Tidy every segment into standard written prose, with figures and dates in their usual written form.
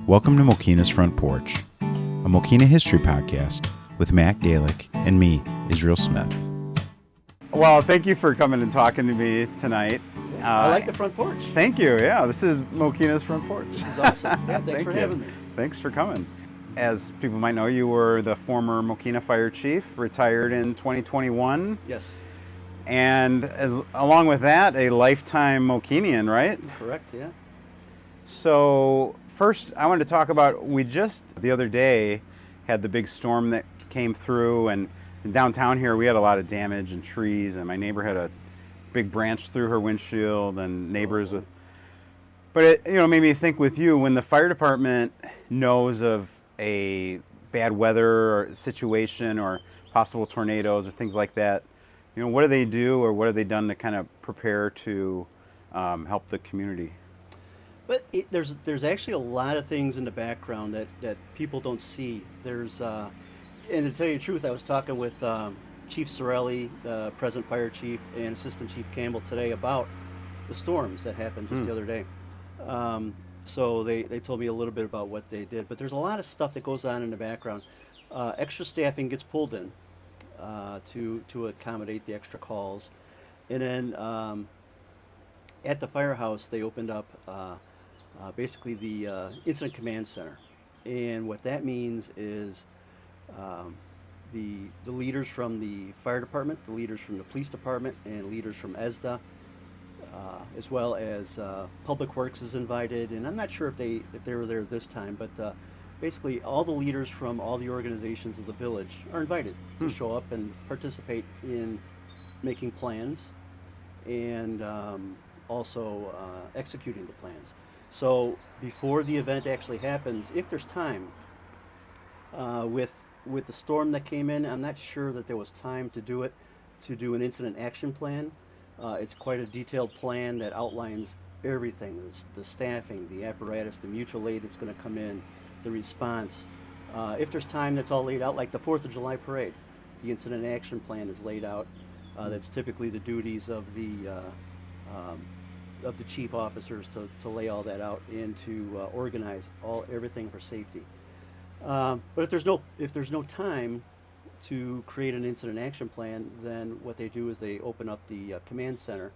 Welcome to Mokena's Front Porch, a Mokena history podcast with Matt Galick and me, Israel Smith. Well, thank you for coming and talking to me tonight. I like the front porch. Thank you. Yeah, this is Mokena's Front Porch. This is awesome. Yeah, thanks for having me. Thanks for coming. As people might know, you were the former Mokena Fire Chief, retired in 2021. Yes. And along with that, a lifetime Mokenian, right? Correct, yeah. So first, I wanted to talk about, we just the other day had the big storm that came through, and in downtown here we had a lot of damage and trees, and my neighbor had a big branch through her windshield, and neighbors with. But it, made me think with you, when the fire department knows of a bad weather or situation or possible tornadoes or things like that, what do they do, or what have they done to kind of prepare to help the community? But there's actually a lot of things in the background that people don't see. There's, and to tell you the truth, I was talking with Chief Sorelli, the present fire chief, and Assistant Chief Campbell today about the storms that happened just the other day. So they told me a little bit about what they did. But there's a lot of stuff that goes on in the background. Extra staffing gets pulled in to accommodate the extra calls. And then at the firehouse, they opened up basically the incident command center. And what that means is the leaders from the fire department, the leaders from the police department, and leaders from ESDA, as well as Public Works is invited. And I'm not sure if they were there this time, but basically all the leaders from all the organizations of the village are invited to show up and participate in making plans and also executing the plans. So before the event actually happens, if there's time, with the storm that came in, I'm not sure that there was time to do an incident action plan. It's quite a detailed plan that outlines everything, the staffing, the apparatus, the mutual aid that's going to come in, the response. If there's time, that's all laid out, like the 4th of July parade. The incident action plan is laid out. That's typically the duties of the chief officers to lay all that out and to organize everything for safety. But if there's no time to create an incident action plan, then what they do is they open up the command center,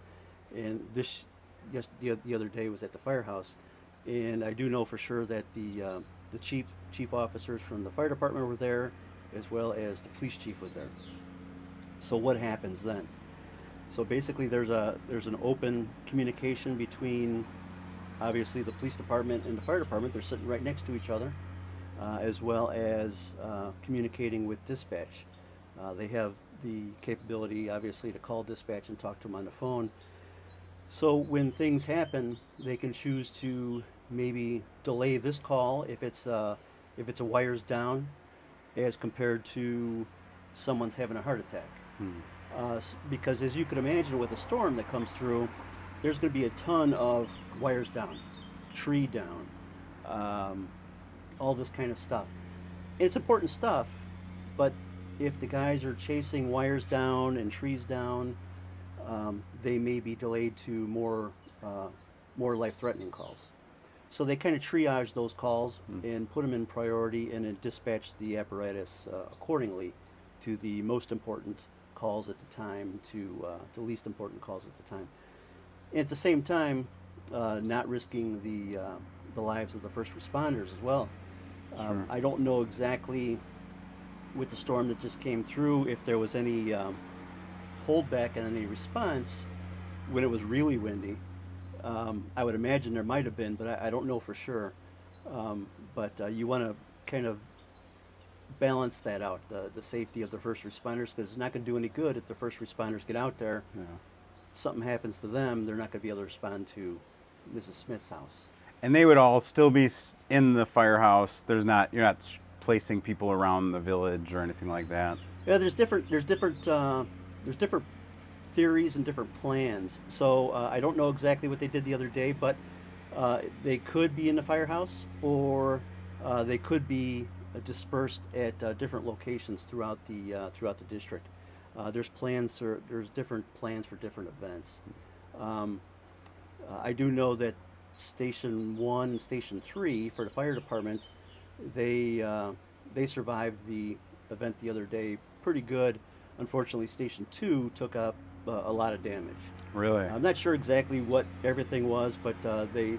and the other day was at the firehouse, and I do know for sure that the chief officers from the fire department were there, as well as the police chief was there. So what happens then? So basically there's an open communication between obviously the police department and the fire department. They're sitting right next to each other, as well as communicating with dispatch. They have the capability obviously to call dispatch and talk to them on the phone. So when things happen, they can choose to maybe delay this call if it's a wires down, as compared to someone's having a heart attack. Because as you can imagine, with a storm that comes through, there's going to be a ton of wires down, tree down, all this kind of stuff. It's important stuff, but if the guys are chasing wires down and trees down, they may be delayed to more life-threatening calls. So they kind of triage those calls and put them in priority, and then dispatch the apparatus accordingly to the most important calls at the time to the least important calls at the time. And at the same time, not risking the lives of the first responders as well. Sure. I don't know exactly with the storm that just came through if there was any holdback in any response when it was really windy. I would imagine there might have been, but I don't know for sure. But you want to kind of balance that out, the safety of the first responders, because it's not going to do any good if the first responders get out there. Yeah. Something happens to them, they're not going to be able to respond to Mrs. Smith's house. And they would all still be in the firehouse. You're not placing people around the village or anything like that. Yeah, there's different theories and different plans. So I don't know exactly what they did the other day, but they could be in the firehouse, or they could be dispersed at different locations throughout the district. There's different plans for different events. I do know that Station 1 and Station 3 for the fire department, they survived the event the other day pretty good. Unfortunately, Station 2 took up a lot of damage. Really? I'm not sure exactly what everything was, but the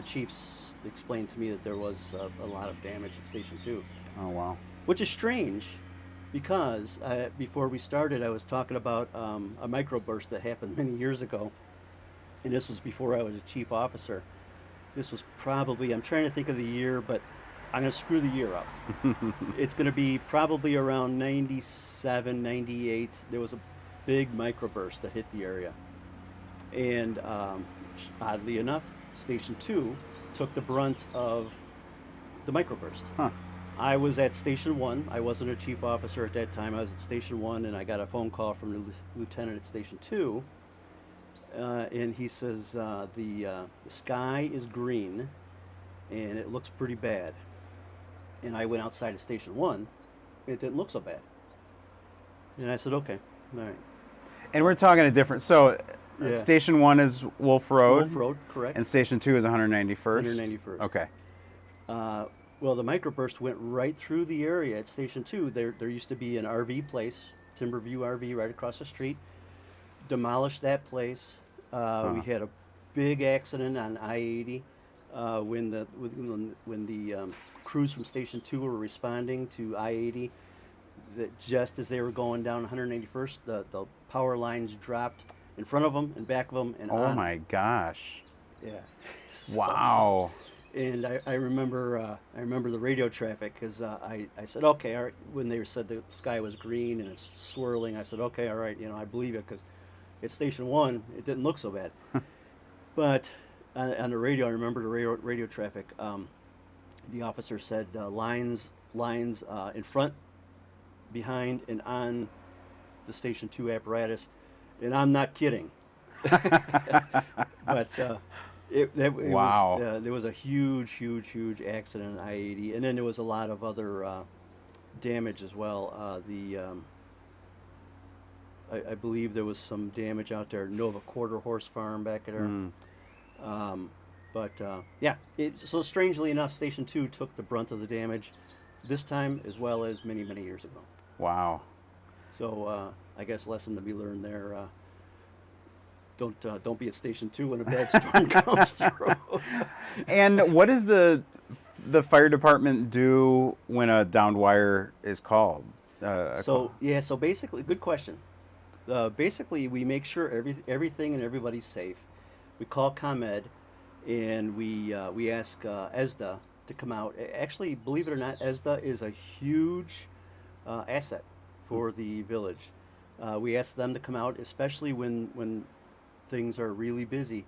chiefs explained to me that there was a lot of damage at Station 2. Oh, wow. Which is strange, because before we started, I was talking about a microburst that happened many years ago, and this was before I was a chief officer. This was probably, I'm trying to think of the year, but I'm going to screw the year up. It's going to be probably around 97, 98. There was a big microburst that hit the area. And oddly enough, Station 2 took the brunt of the microburst. Huh. I was at Station 1. I wasn't a chief officer at that time. I was at Station 1, and I got a phone call from the lieutenant at Station 2. And he says, the sky is green, and it looks pretty bad. And I went outside of Station 1. It didn't look so bad. And I said, okay, all right. And we're talking a different, so Yeah. Station 1 is Wolf Road. Wolf Road, correct. And Station 2 is 191st? 191st. Okay. Well, the microburst went right through the area at Station 2. There used to be an RV place, Timberview RV, right across the street. Demolished that place. We had a big accident on I-80 when the crews from Station 2 were responding to I-80. That just as they were going down 191st, the power lines dropped in front of them and back of them and Oh on. my gosh. Yeah. So- Wow. And I remember the radio traffic, because I said, okay, all right, when they said the sky was green and it's swirling, I said, okay, all right, I believe it, because at Station 1 it didn't look so bad. But on the radio, I remember the radio traffic. The officer said lines in front, behind, and on the Station 2 apparatus, and I'm not kidding. But Wow. there was a huge accident on I-80, and then there was a lot of other damage as well. I believe there was some damage out there. Nova Quarter Horse Farm back there. So strangely enough, Station 2 took the brunt of the damage this time, as well as many years ago. Wow. So I guess lesson to be learned there. Don't be at Station 2 when a bad storm comes through. And what does the fire department do when a downed wire is called? So basically, good question. Basically, we make sure everything and everybody's safe. We call ComEd, and we ask ESDA to come out. Actually, believe it or not, ESDA is a huge asset for the village. We ask them to come out, especially when things are really busy.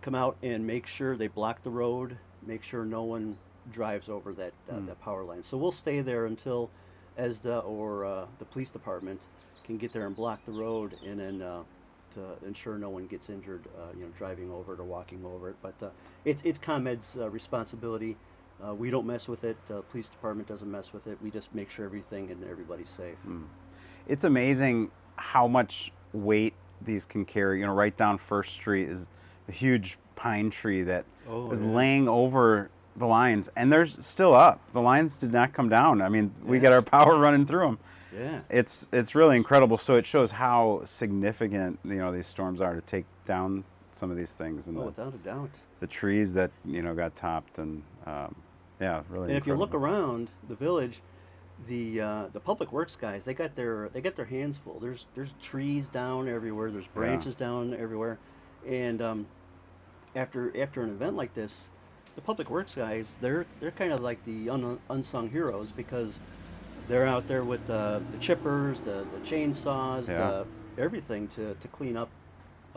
Come out and make sure they block the road, make sure no one drives over that power line. So we'll stay there until ESDA or the police department can get there and block the road, and then to ensure no one gets injured, driving over it or walking over it. But it's ComEd's responsibility. We don't mess with it. Police department doesn't mess with it. We just make sure everything and everybody's safe. It's amazing how much weight these can carry. Right down First Street is a huge pine tree that was laying over the lines, and they're still up. The lines did not come down. I mean, we got our power running through them. Yeah. It's really incredible. So it shows how significant these storms are to take down some of these things, and without a doubt. the trees that got topped, and really. And if you look incredible. around the village, the public works guys, they got their hands full. There's trees down everywhere. There's branches down everywhere, and after an event like this, the public works guys, they're kind of like the unsung heroes, because they're out there with the chippers, the chainsaws, everything to clean up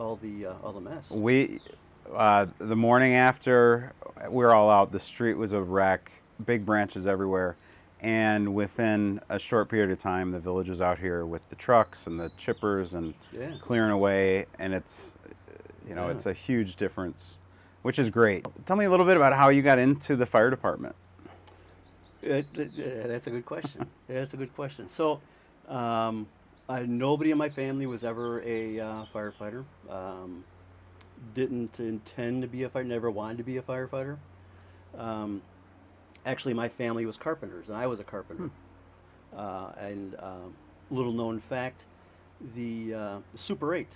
all the mess. We the morning after we were all out, the street was a wreck, big branches everywhere. And within a short period of time, the village was out here with the trucks and the chippers and clearing away. And it's, it's a huge difference, which is great. Tell me a little bit about how you got into the fire department. That's a good question. That's a good question. So, nobody in my family was ever a firefighter. didn't intend to be a firefighter, never wanted to be a firefighter. Actually, my family was carpenters, and I was a carpenter. And little known fact, the Super 8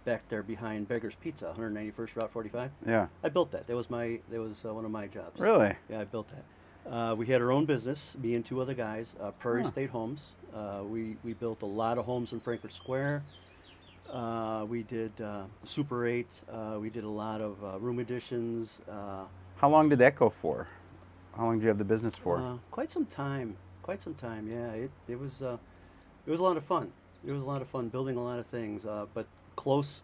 back there behind Beggar's Pizza, 191st Route 45. Yeah. I built that. That was one of my jobs. Really? Yeah, I built that. We had our own business, me and two other guys, Prairie State Homes. We built a lot of homes in Frankfurt Square. We did the Super 8. We did a lot of room additions. How long did that go for? How long did you have the business for? Quite some time. Yeah, it was a lot of fun. It was a lot of fun building a lot of things, but close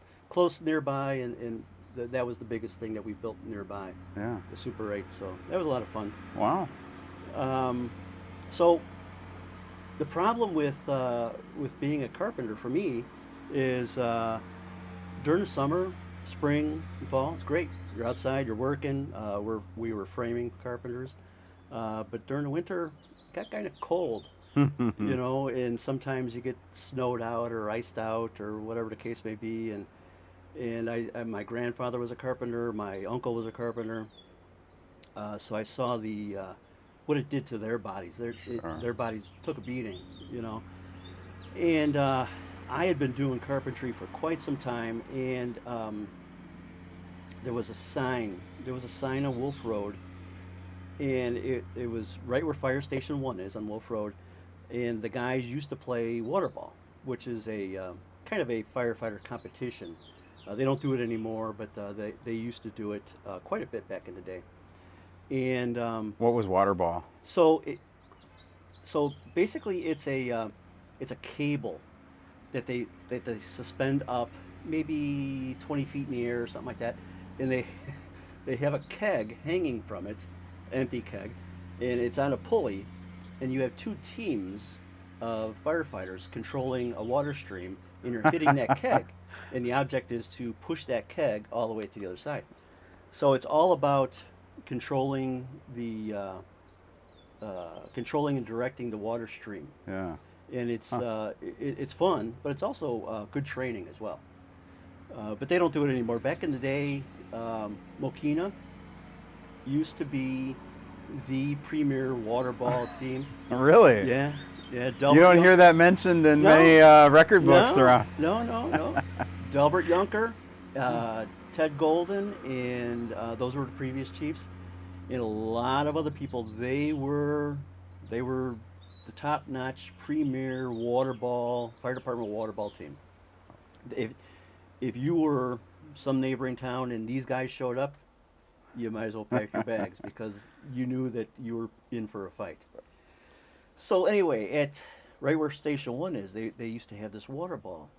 nearby, and that was the biggest thing that we built nearby. Yeah. The Super 8. So that was a lot of fun. Wow. So the problem with being a carpenter for me is during the summer, spring, and fall, it's great. You're outside, you're working. We were framing carpenters, but during the winter, it got kind of cold, and sometimes you get snowed out or iced out or whatever the case may be. And my grandfather was a carpenter, my uncle was a carpenter, so I saw what it did to their bodies. Their bodies took a beating, And I had been doing carpentry for quite some time, and there was a sign. There was a sign on Wolf Road, and it was right where Fire Station 1 is on Wolf Road, and the guys used to play water ball, which is a kind of a firefighter competition. They don't do it anymore, but they used to do it quite a bit back in the day. And what was water ball? So basically, it's a cable that they suspend up maybe 20 feet in the air or something like that, and they have a keg hanging from it, empty keg, and it's on a pulley, and you have two teams of firefighters controlling a water stream, and you're hitting that keg, and the object is to push that keg all the way to the other side. So it's all about controlling and directing the water stream. Yeah. And it's fun, but it's also good training as well. But they don't do it anymore. Back in the day, Mokena used to be the premier water ball team. Really? Yeah. You don't hear that mentioned in many record books around. No. Delbert Junker, Ted Golden, and those were the previous chiefs, and a lot of other people. They were the top-notch premier fire department water ball team. If you were some neighboring town and these guys showed up, you might as well pack your bags because you knew that you were in for a fight. So anyway, right where Station 1 is, they used to have this water ball,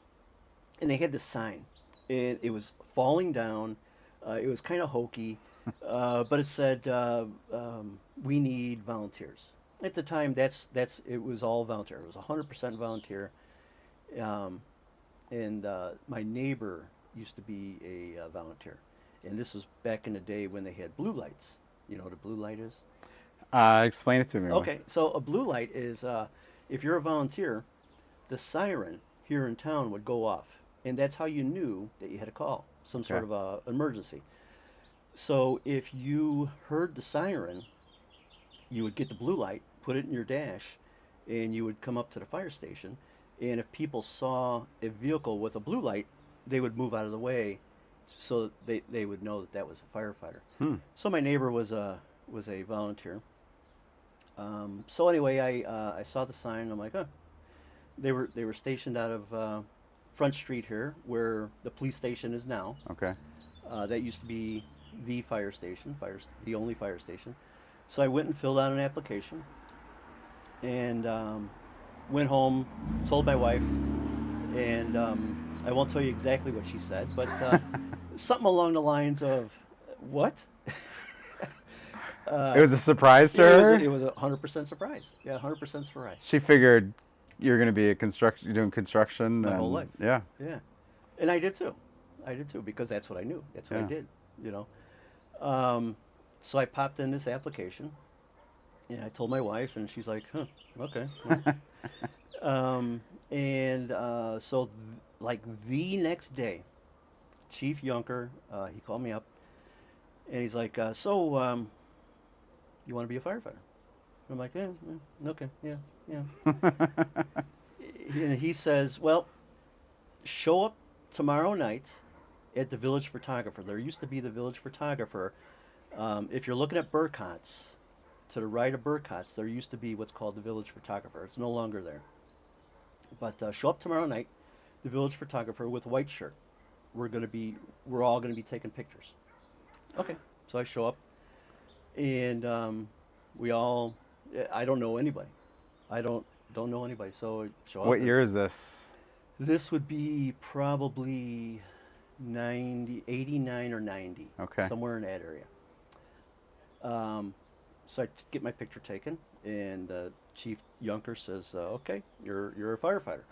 and they had this sign, and it was falling down. It was kind of hokey, but it said, "We need volunteers." At the time, it was all volunteer. It was 100% volunteer, and my neighbor used to be a volunteer, and this was back in the day when they had blue lights. You know what a blue light is? Explain it to me. Okay, so a blue light is if you're a volunteer, the siren here in town would go off, and that's how you knew that you had a call, some sort of emergency. So if you heard the siren, you would get the blue light, put it in your dash, and you would come up to the fire station. And if people saw a vehicle with a blue light, they would move out of the way, so they would know that was a firefighter. So my neighbor was a volunteer. So anyway, I saw the sign. I'm like, they were stationed out of Front Street here, where the police station is now. Okay. That used to be the fire station, the only fire station. So I went and filled out an application, and went home, told my wife, and I won't tell you exactly what she said, but something along the lines of, "What?" It was a surprise to her? It was a 100% surprise. Yeah, 100% surprise. She figured you're going to be doing construction. My whole life. Yeah. Yeah. And I did too. Because that's what I knew. That's what I did, So I popped in this application, and I told my wife, and she's like, okay. Well. So the next day, Chief Yunker, he called me up, and he's like, you want to be a firefighter? I'm like, yeah, okay, yeah. And he says, well, show up tomorrow night at the Village Photographer. There used to be the Village Photographer. If you're looking at Burcott's, to the right of Burcott's, there used to be what's called the Village Photographer. It's no longer there. But show up tomorrow night, the Village Photographer with a white shirt. We're all gonna be taking pictures. Okay, so I show up, and I don't know anybody. I don't know anybody. So I show up. What year is this? This would be probably 89 or 90. Okay. Somewhere in that area. So I get my picture taken, and Chief Yunker says, "Okay, you're a firefighter."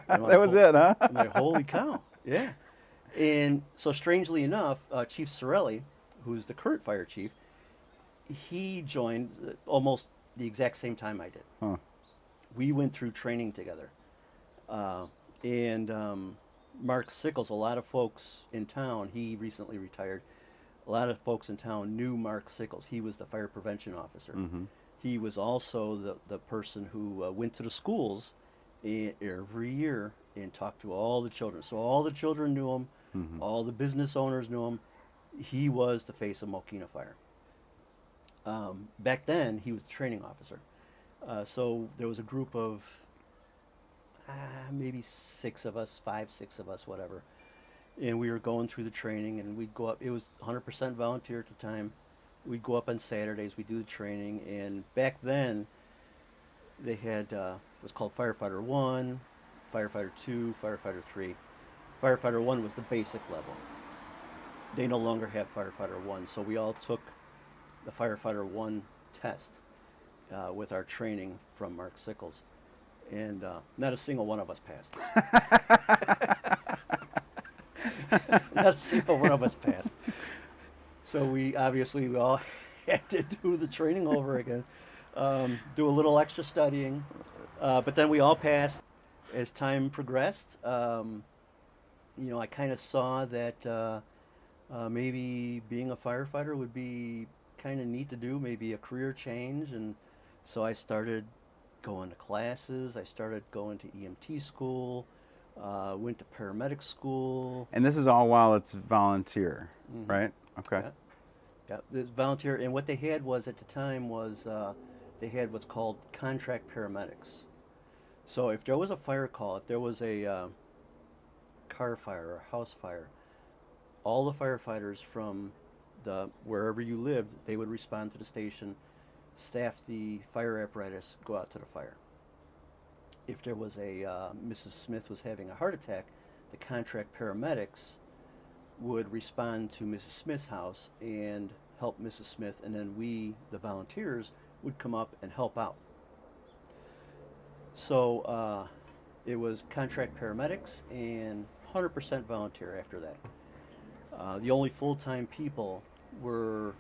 That was it, huh? I'm like, holy cow! Yeah. And so, strangely enough, Chief Sorelli, who's the current fire chief, he joined almost the exact same time I did. Huh. We went through training together, and Mark Sickles. A lot of folks in town. He recently retired. A lot of folks in town knew Mark Sickles. He was the fire prevention officer. Mm-hmm. He was also the person who went to the schools every year and talked to all the children. So all the children knew him. Mm-hmm. All the business owners knew him. He was the face of Mokena Fire. Back then, he was the training officer. So there was a group of maybe 6 of us, 5, 6 of us, whatever. And we were going through the training, and we'd go up. It was 100% volunteer at the time. We'd go up on Saturdays. We'd do the training. And back then, they had it was called Firefighter 1, Firefighter 2, Firefighter 3. Firefighter 1 was the basic level. They no longer have Firefighter 1, so we all took the Firefighter 1 test with our training from Mark Sickles. And not a single one of us passed. Not a single one of us passed. So we all had to do the training over again, do a little extra studying, but then we all passed. As time progressed, I kind of saw that maybe being a firefighter would be kind of neat to do, maybe a career change, and so I started going to classes. I started going to EMT school. Went to paramedic school. And this is all while it's volunteer, Mm-hmm. right? Okay. Yeah, it's volunteer. And what they had was at the time was they had what's called contract paramedics. So if there was a fire call, if there was a car fire or a house fire, all the firefighters from wherever you lived, they would respond to the station, staff the fire apparatus, go out to the fire. If there was Mrs. Smith was having a heart attack, the contract paramedics would respond to Mrs. Smith's house and help Mrs. Smith, and then we, the volunteers, would come up and help out. So it was contract paramedics and 100% volunteer after that. The only full-time people were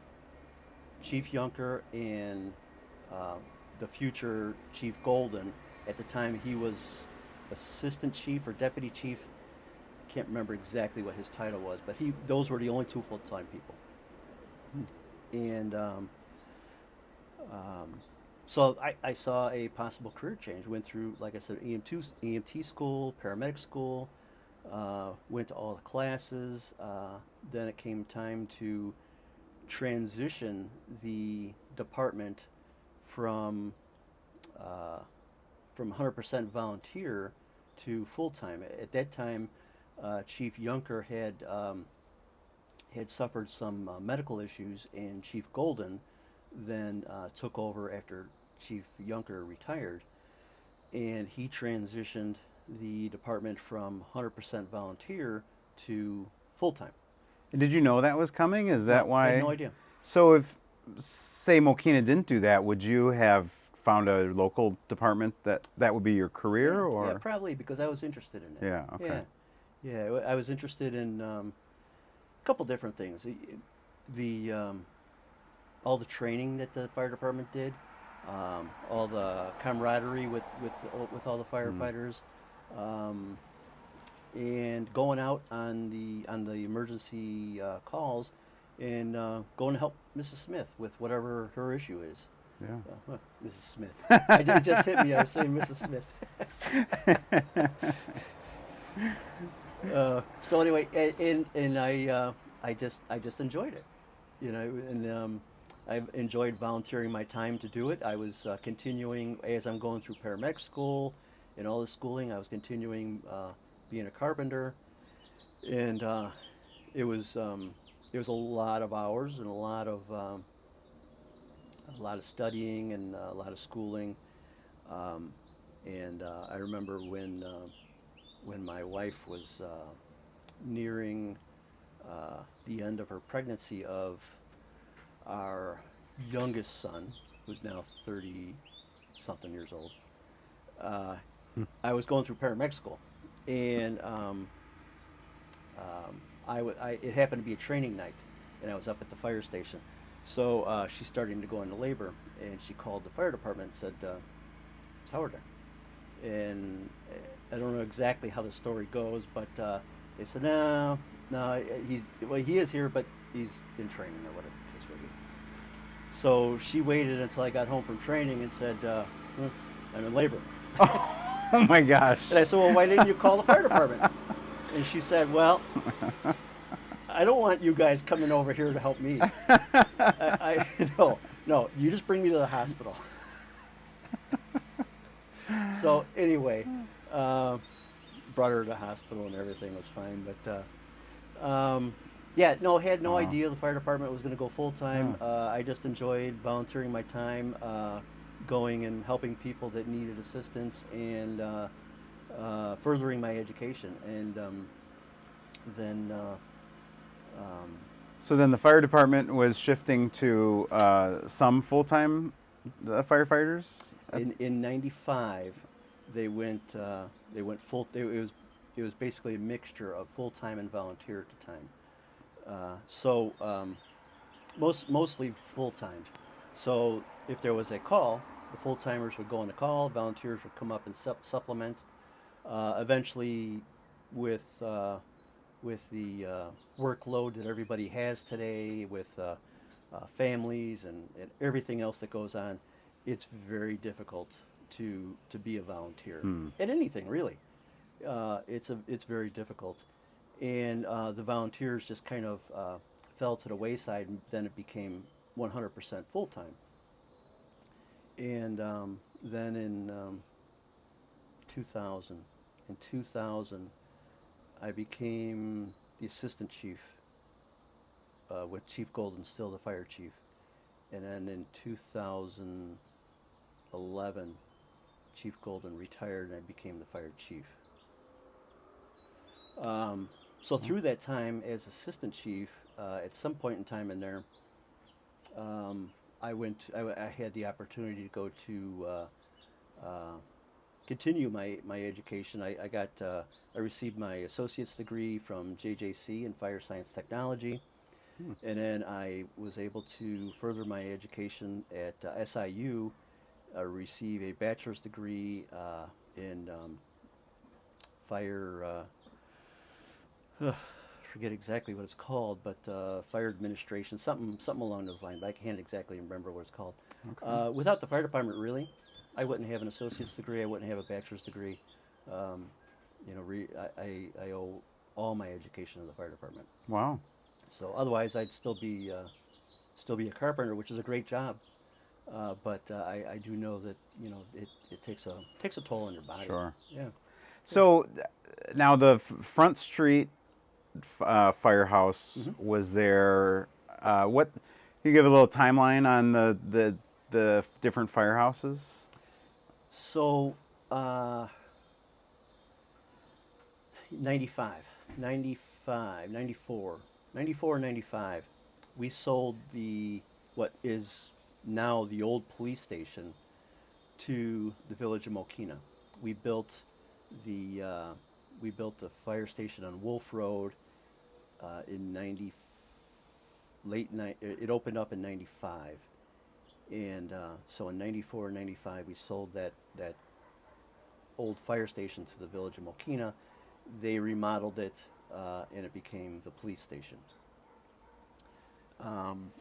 Chief Yunker and the future Chief Golden. At the time, he was assistant chief or deputy chief. Can't remember exactly what his title was, but those were the only 2 full-time people. And so I saw a possible career change. Went through, like I said, EMT school, paramedic school. Went to all the classes. Then it came time to transition the department from 100% volunteer to full-time. At that time, Chief Yunker had suffered some medical issues, and Chief Golden then took over after Chief Yunker retired, and he transitioned the department from 100% volunteer to full-time. Did you know that was coming? Is that why? I had no idea. So if, say, Mokena didn't do that, would you have found a local department that would be your career, or? Yeah, probably, because I was interested in it. Yeah, okay. Yeah, I was interested in a couple different things. All the training that the fire department did, all the camaraderie with all the firefighters, and going out on the emergency calls, and going to help Mrs. Smith with whatever her issue is. Yeah. Mrs. Smith. It just hit me. I was saying Mrs. Smith. So anyway, and I just enjoyed it, and I've enjoyed volunteering my time to do it. I was continuing as I'm going through paramedic school and all the schooling. I was continuing being a carpenter, and it was a lot of hours and a lot of studying and a lot of schooling. And I remember when my wife was nearing the end of her pregnancy of our youngest son, who's now 30-something years old, I was going through paramedic school, and it happened to be a training night, and I was up at the fire station. So she's starting to go into labor, and she called the fire department and said, it's Howard there. And I don't know exactly how the story goes, but they said, no, he is here, but he's in training or whatever the case may be. So she waited until I got home from training and said, I'm in labor. Oh my gosh. And I said, well, why didn't you call the fire department? And she said, well, I don't want you guys coming over here to help me. No, you just bring me to the hospital. So anyway, brought her to the hospital and everything was fine. But had no idea the fire department was going to go full time. I just enjoyed volunteering my time, going and helping people that needed assistance, and furthering my education. And then. So then the fire department was shifting to some full-time firefighters? In '95, they went full. It was basically a mixture of full-time and volunteer at the time. Mostly full-time. So if there was a call, the full-timers would go on the call. Volunteers would come up and supplement. Eventually, with the workload that everybody has today, with families and everything else that goes on, it's very difficult to be a volunteer at anything, really. It's very difficult, and the volunteers just kind of fell to the wayside, and then it became 100% full time. And then in 2000, I became the assistant chief with Chief Golden, still the fire chief. And then in 2011, Chief Golden retired and I became the fire chief. So through that time as assistant chief, at some point in time in there, I had the opportunity to go to continue my education. I received my associate's degree from JJC in fire science technology, and then I was able to further my education at SIU, receive a bachelor's degree in fire. Forget exactly what it's called, but fire administration, something along those lines. But I can't exactly remember what it's called. Okay. Without the fire department, really, I wouldn't have an associate's degree. I wouldn't have a bachelor's degree. I owe all my education to the fire department. Wow. So otherwise, I'd still be a carpenter, which is a great job. But I do know that it takes a toll on your body. Sure. Yeah. So now the Front Street firehouse was there. What? Can you give a little timeline on the different firehouses? So 94, 95, we sold what is now the old police station to the village of Mokena. We built the fire station on Wolf Road in it opened up in 95, and so in 94 95 we sold that old fire station to the village of Mokena. they remodeled it, and it became the police station.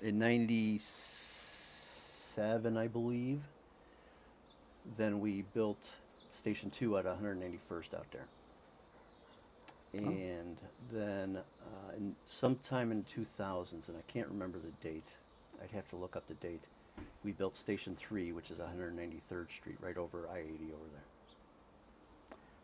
In '97, I believe, then we built Station 2 at 191st out there. And then sometime in 2000s, and I can't remember the date, I'd have to look up the date, we built Station 3, which is 193rd Street, right over I-80 over there.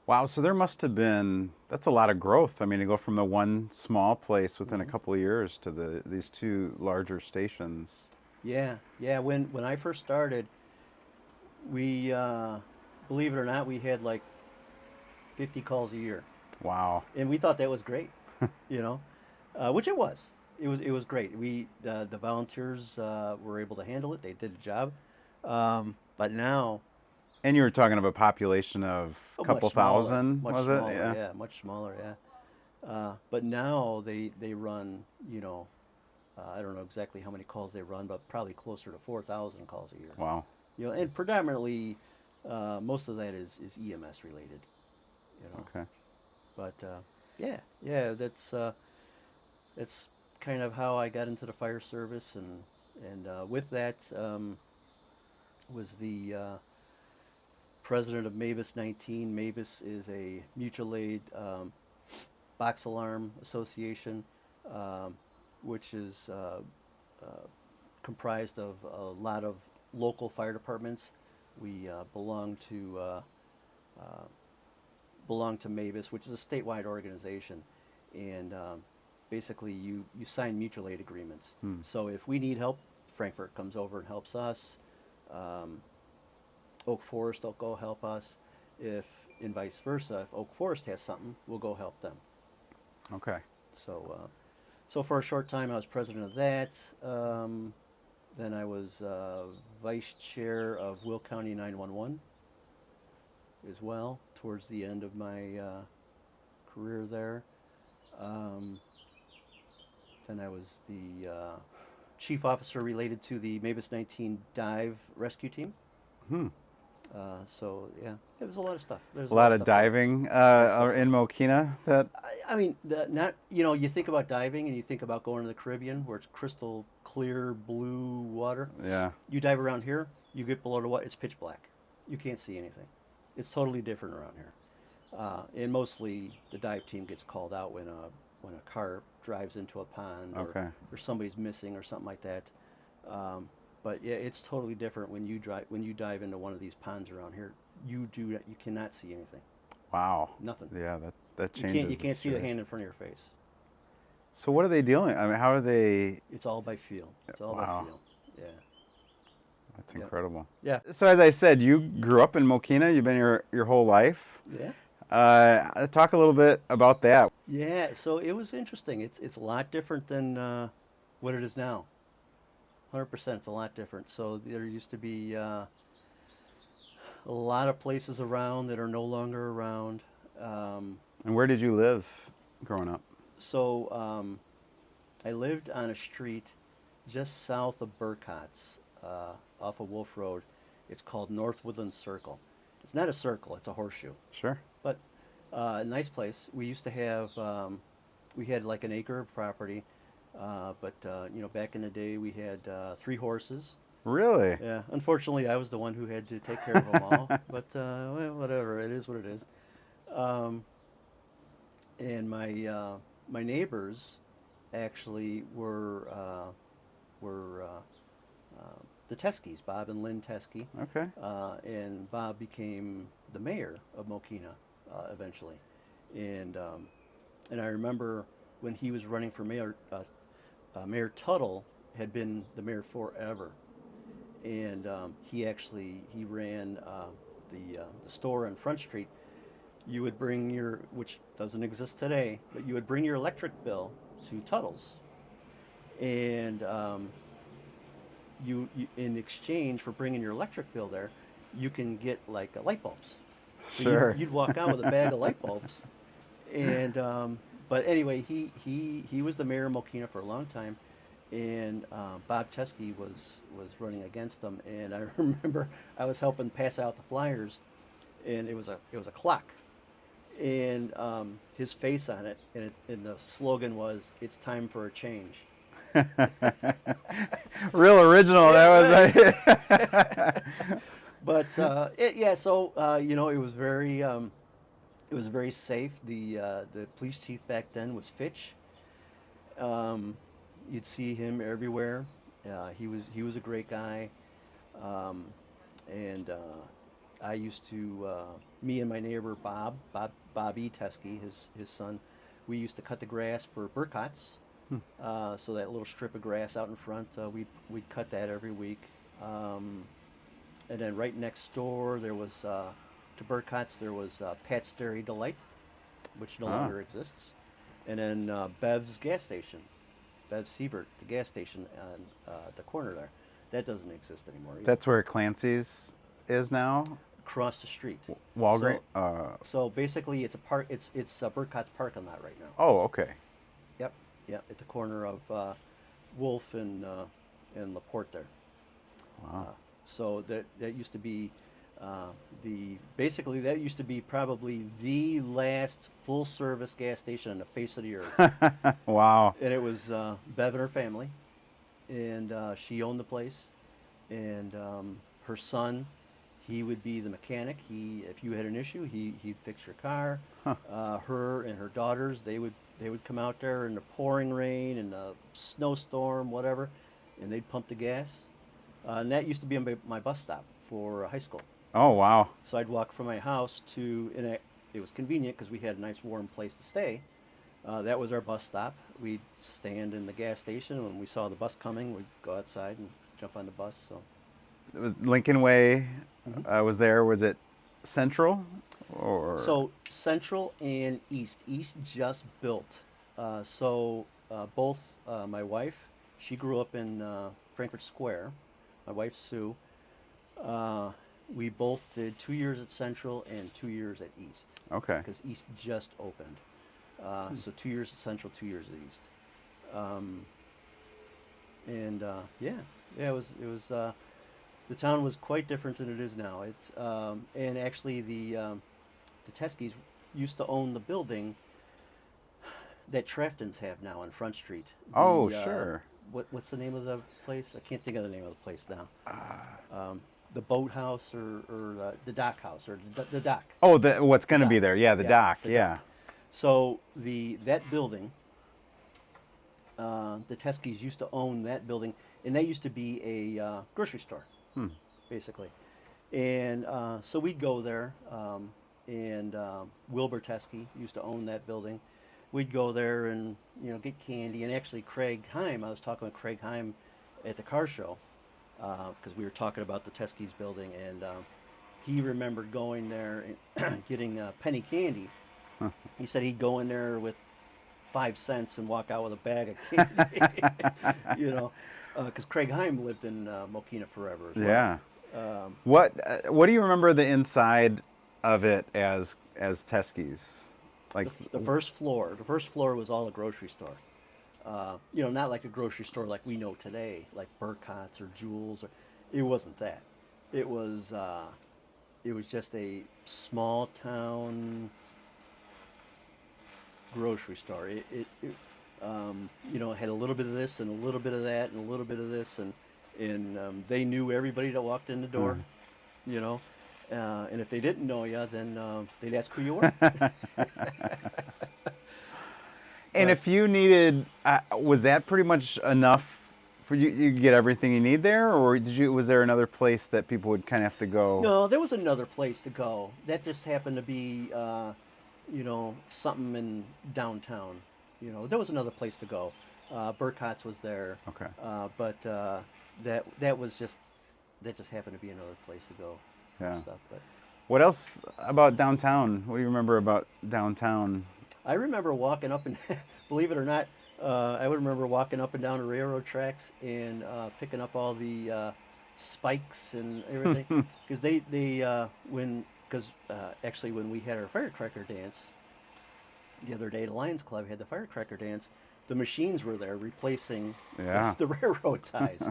Wow, so there must have been, that's a lot of growth. I mean, to go from the one small place within a couple of years to these two larger stations. Yeah. When I first started, we, believe it or not, we had like 50 calls a year. Wow. And we thought that was great, you know, which it was. It was great. The volunteers were able to handle it. They did a job. But now, And you were talking of a population of a couple thousand, was it? Yeah, much smaller. Yeah. But now they run, you know, I don't know exactly how many calls they run, but probably closer to 4,000 calls a year. Wow. You know, and predominantly, most of that is EMS related. You know. Okay. But yeah, that's kind of how I got into the fire service, and with that was the president of Mavis 19. Mavis is a mutual aid box alarm association, which is comprised of a lot of local fire departments. We belong to Mavis, which is a statewide organization, and basically you sign mutual aid agreements. So if we need help, Frankfurt comes over and helps us. Oak Forest will go help us. And vice versa, if Oak Forest has something, we'll go help them. Okay. So for a short time, I was president of that. Then I was vice chair of Will County 911 as well, towards the end of my career there. Then I was the chief officer related to the Mavis 19 dive rescue team. So yeah, it was a lot of stuff. There's A lot of stuff diving in Mokena. I mean, you think about diving and you think about going to the Caribbean where it's crystal clear blue water. Yeah. You dive around here, you get below the water, it's pitch black. You can't see anything. It's totally different around here. And mostly the dive team gets called out when a car drives into a pond or somebody's missing or something like that. But yeah, it's totally different when you dive into one of these ponds around here. You cannot see anything. Wow. Nothing. Yeah, that changes. You can't see the hand in front of your face. So what are they dealing? I mean, how are they? It's all by feel. It's all by feel. Yeah. That's incredible. Yeah. So as I said, you grew up in Mokena. You've been here your whole life. Yeah. Talk a little bit about that. Yeah. So it was interesting. It's a lot different than what it is now. 100%. It's a lot different. So there used to be a lot of places around that are no longer around. And where did you live growing up? So I lived on a street just south of Burcott's, off of Wolf Road. It's called North Woodland Circle. It's not a circle, it's a horseshoe. Sure. But a nice place. We used to have, we had like an acre of property, but back in the day we had 3 horses. Really? Yeah. Unfortunately, I was the one who had to take care of them all. But well, whatever. It is what it is. And my neighbors actually were the Teskies, Bob and Lynn Teskey. Okay. And Bob became the mayor of Mokena eventually. And I remember when he was running for mayor, Mayor Tuttle had been the mayor forever. And he ran the store on Front Street. You would bring which doesn't exist today, but you would bring your electric bill to Tuttle's. And you in exchange for bringing your electric bill there, you can get like light bulbs. So Sure. you'd walk out with a bag of light bulbs. And but anyway, he was the mayor of Mokena for a long time, and Bob Teskey was running against him. And I remember I was helping pass out the flyers, and it was a clock, and his face on it, and the slogan was, "It's time for a change." Real original. That was. But so it was very safe. The police chief back then was Fitch. You'd see him everywhere. He was a great guy, and I used to me and my neighbor Bobby Teskey, his son, we used to cut the grass for Burkott's. So that little strip of grass out in front, we'd cut that every week. And then right next door, there was to Burkott's, there was Pat's Dairy Delight, which no longer exists, and then Bev's gas station, Bev Sievert, the gas station on the corner there, that doesn't exist anymore either. That's where Clancy's is now. Across the street. Walgreens. So basically, it's a park. It's Burkott's parking lot right now. Oh, okay. Yep, at the corner of Wolf and LaPorte there. Wow. So that used to be that used to be probably the last full service gas station on the face of the earth. Wow. And it was Bev and her family, and she owned the place, and her son, he would be the mechanic. If you had an issue, he'd fix your car. Her and her daughters, they would come out there in the pouring rain and the snowstorm, whatever, and they'd pump the gas. And that used to be my bus stop for high school. Oh, wow. So I'd walk from my house and it was convenient because we had a nice warm place to stay. That was our bus stop. We'd stand in the gas station. When we saw the bus coming, we'd go outside and jump on the bus. So It was Lincoln Way was there. Was it Central? Or So Central and East. East just built. Both my wife, she grew up in Frankfurt Square. My wife Sue. We both did 2 years at Central and 2 years at East. Okay. Because East just opened. So 2 years at Central, 2 years at East. It was. The town was quite different than it is now. It's and actually the Teskeys used to own the building that Trafton's have now on Front Street. Oh, sure. What's the name of the place? I can't think of the name of the place now. The boathouse or the dock house or the dock. Oh, what's going to be there? Yeah, the dock. The Yeah. dock. So that building, the Teskeys used to own that building, and that used to be a grocery store, basically. And so we'd go there, and Wilbur Teskey used to own that building. We'd go there and get candy. And actually, Craig Heim, I was talking with Craig Heim at the car show because we were talking about the Teskeys building, and he remembered going there and getting penny candy. He said he'd go in there with 5 cents and walk out with a bag of candy, because Craig Heim lived in Mokena forever as well. Yeah. What do you remember the inside of it as Teskey's? Like the first floor. The first floor was all a grocery store. Not like a grocery store like we know today, like Burkott's or Jewel's. It wasn't that. It was just a small town grocery store. It had a little bit of this and a little bit of that and a little bit of this, and they knew everybody that walked in the door, and if they didn't know you, then they'd ask who you were. And if you needed, was that pretty much enough for you? You get everything you need there, or was there another place that people would kind of have to go? No, there was another place to go. That just happened to be, something in downtown. There was another place to go. Burkott's was there. Okay. But that just happened to be another place to go. Yeah. Stuff. But What else about downtown? What do you remember about downtown? I remember walking up and, believe it or not, I would remember walking up and down the railroad tracks and picking up all the spikes and everything, because actually when we had our firecracker dance the other day, the Lions Club had the firecracker dance. The machines were there replacing the railroad ties.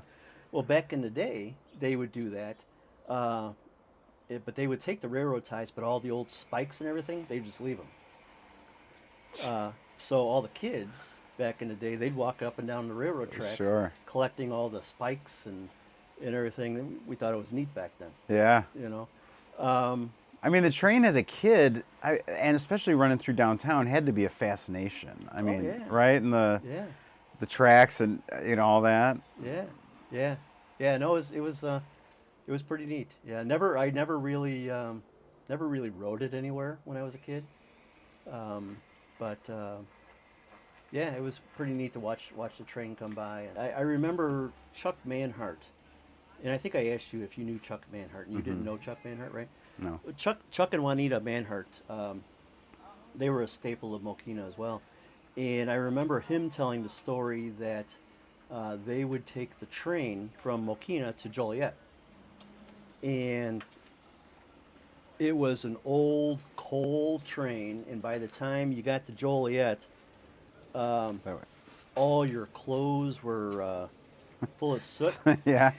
Well, back in the day, they would do that. but they would take the railroad ties, but all the old spikes and everything, they'd just leave them. So all the kids back in the day, they'd walk up and down the railroad tracks, Sure. collecting all the spikes and everything. We thought it was neat back then, Yeah. you know. I mean, the train as a kid, and especially running through downtown, had to be a fascination. I mean, yeah. right? And the Yeah, tracks and all that. yeah. No, it was pretty neat. Yeah, I never really rode it anywhere when I was a kid. But yeah, it was pretty neat to watch the train come by. And I remember Chuck Manhart, and I think I asked you if you knew Chuck Manhart, and you didn't know Chuck Manhart, right? No. Chuck and Juanita Manhart, they were a staple of Mokena as well. And I remember him telling the story that they would take the train from Mokena to Joliet. And it was an old coal train, and by the time you got to Joliet, all your clothes were full of soot Yeah.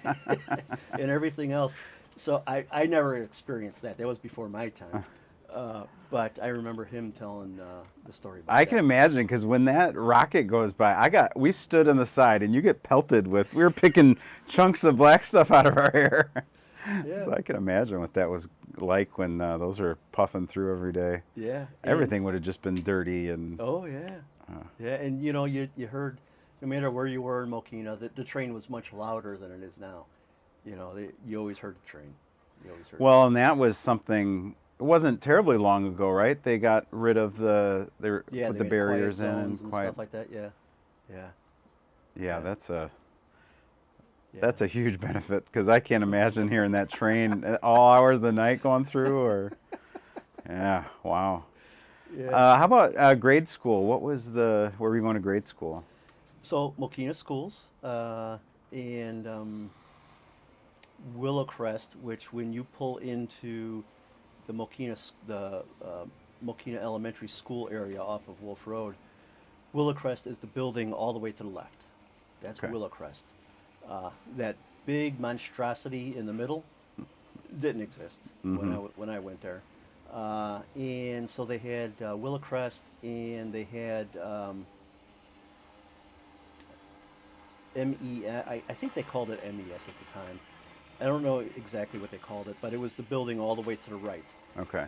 and everything else. So I never experienced that. That was before my time. But I remember him telling the story about I that. can imagine, because when that rocket goes by, we stood on the side, and you get pelted with. We were picking chunks of black stuff out of our hair. Yeah. So I can imagine what that was like when those are puffing through every day. Yeah. Everything would have just been dirty and. Oh, yeah. Yeah, and you heard, no matter where you were in Mokena, the train was much louder than it is now. You always heard the train. You always heard Well, and that was something. It wasn't terribly long ago, right? They got rid of put the made barriers quiet in zones and quiet. stuff like that. Yeah. Yeah. Yeah, that's a Yeah. that's a huge benefit, because I can't imagine hearing that train at all hours of the night going through. Or, yeah, wow. Yeah. How about grade school? Where were you going to grade school? So Mokena schools and Willowcrest, which when you pull into the Mokena Elementary School area off of Wolf Road, Willowcrest is the building all the way to the left. That's Okay. Willowcrest. That big monstrosity in the middle didn't exist when I went there. And so they had Willowcrest, and they had I think they called it MES at the time. I don't know exactly what they called it, but it was the building all the way to the right. Okay.